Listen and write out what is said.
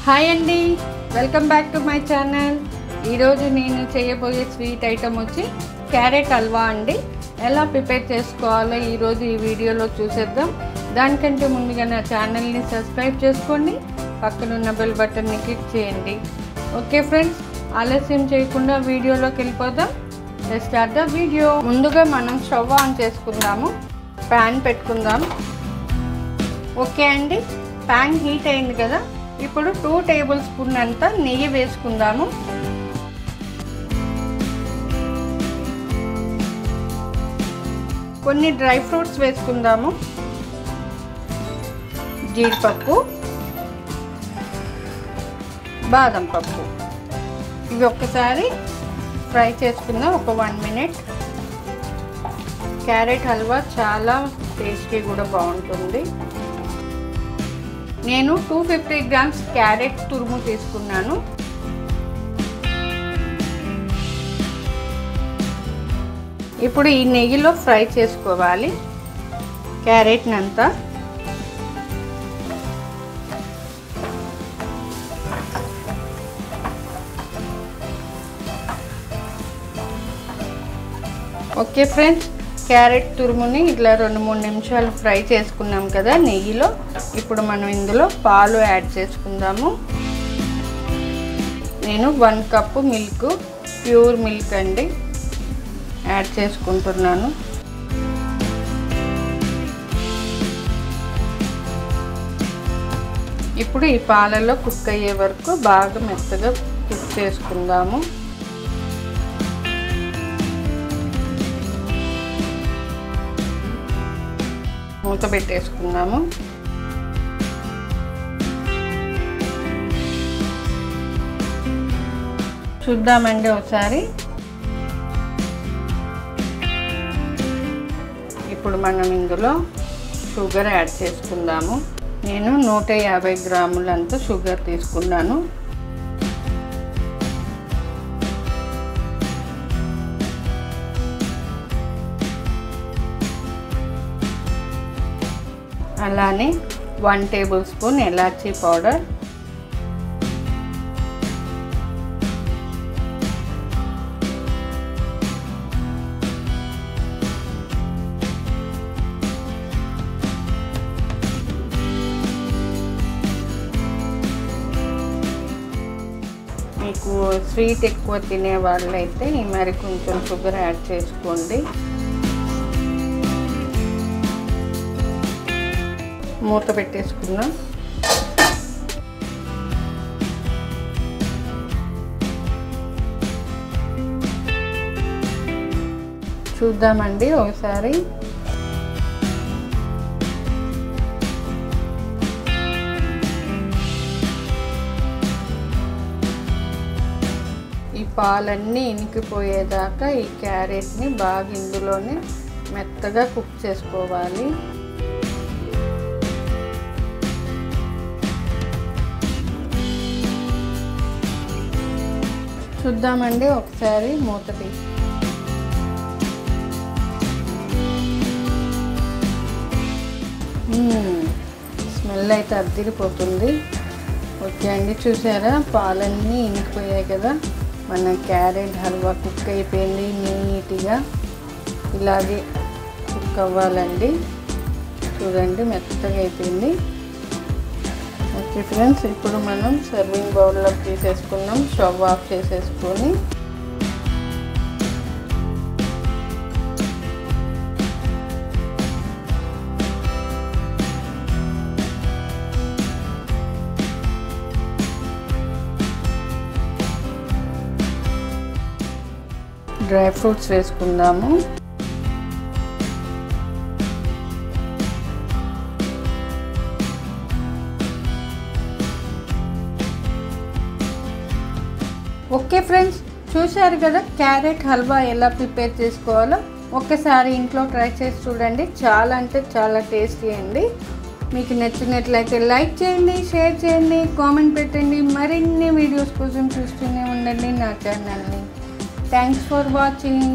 Hi అండి, welcome back to my channel. ఈరోజు నేను చేయబోయే స్వీట్ ఐటమ్ వచ్చి క్యారెట్ హల్వా అండి. ఎలా ప్రిపేర్ చేసుకోవాలో ఈరోజు ఈ వీడియోలో చూసేద్దాం. దానికంటే ముందుగా నా ఛానల్ని సబ్స్క్రైబ్ చేసుకోండి, పక్కనున్న బెల్ బటన్ని క్లిక్ చేయండి. ఓకే ఫ్రెండ్స్, ఆలస్యం చేయకుండా వీడియోలోకి వెళ్ళిపోదాం. Let's start the video. ముందుగా మనం స్టవ్ ఆన్ చేసుకుందాము, ప్యాన్ పెట్టుకుందాం. ఓకే అండి, ప్యాన్ హీట్ అయింది కదా. ఇప్పుడు 2 టేబుల్ స్పూన్ అంతా నెయ్యి వేసుకుందాము. కొన్ని డ్రై ఫ్రూట్స్ వేసుకుందాము. జీడిపప్పు, బాదం పప్పు, ఇవి ఒక్కసారి ఫ్రై చేసుకుందాం ఒక 1 మినిట్. క్యారెట్ హల్వా చాలా టేస్టీ కూడా బాగుంటుంది. నేను 250 గ్రామ్స్ క్యారెట్ తురుము తీసుకున్నాను. ఇప్పుడు ఈ నెయ్యిలో ఫ్రై చేసుకోవాలి క్యారెట్ని అంతా. ఓకే ఫ్రెండ్స్, క్యారెట్ తురుముని ఇట్లా 2-3 నిమిషాలు ఫ్రై చేసుకున్నాం కదా నెయ్యిలో. ఇప్పుడు మనం ఇందులో పాలు యాడ్ చేసుకుందాము. నేను 1 కప్పు మిల్క్, ప్యూర్ మిల్క్ అండి, యాడ్ చేసుకుంటున్నాను. ఇప్పుడు ఈ పాలలో కుక్ అయ్యే వరకు బాగా మెత్తగా కుక్ చేసుకుందాము. మూత పెట్టేసుకుందాము. చూద్దామండి ఒకసారి. ఇప్పుడు మనం ఇందులో షుగర్ యాడ్ చేసుకుందాము. నేను 150 గ్రాములంత షుగర్ తీసుకున్నాను. అలానే 1 టేబుల్ స్పూన్ ఎలాచీ పౌడర్, మీకు స్వీట్ ఎక్కువ తినే వాళ్ళైతే మరి కొంచెం షుగర్ యాడ్ చేసుకోండి. మూత పెట్టేసుకుందాం. చూద్దామండి ఒకసారి. ఈ పాలన్నీ ఇనికిపోయేదాకా ఈ క్యారెట్ని బాగా ఇందులోనే మెత్తగా కుక్ చేసుకోవాలి. చూద్దామండి ఒకసారి మూత తీసి. స్మెల్ అయితే అద్దిరిపోతుంది. ఓకే అండి, చూసారా పాలన్నీ ఇంకిపోయాయి కదా. మన క్యారెట్ హల్వా కుక్ అయిపోయింది నీట్గా. ఇలాగే కుక్ అవ్వాలండి. చూడండి మెత్తగా అయిపోయింది. ఓకే ఫ్రెండ్స్, ఇప్పుడు మనం సర్వింగ్ బౌల్లోకి తీసేసుకున్నాం. స్టవ్ ఆఫ్ చేసేసుకొని డ్రై ఫ్రూట్స్ వేసుకుందాము. ఓకే ఫ్రెండ్స్, చూశారు కదా క్యారెట్ హల్వా ఎలా ప్రిపేర్ చేసుకోవాలో. ఒక్కసారి ఇంట్లో ట్రై చేసి చూడండి. చాలా అంటే చాలా టేస్టీ అండి. మీకు నచ్చినట్లయితే లైక్ చేయండి, షేర్ చేయండి, కామెంట్ పెట్టండి. మరిన్ని వీడియోస్ కోసం చూస్తూనే ఉండండి నా ఛానల్ని. Thanks for watching.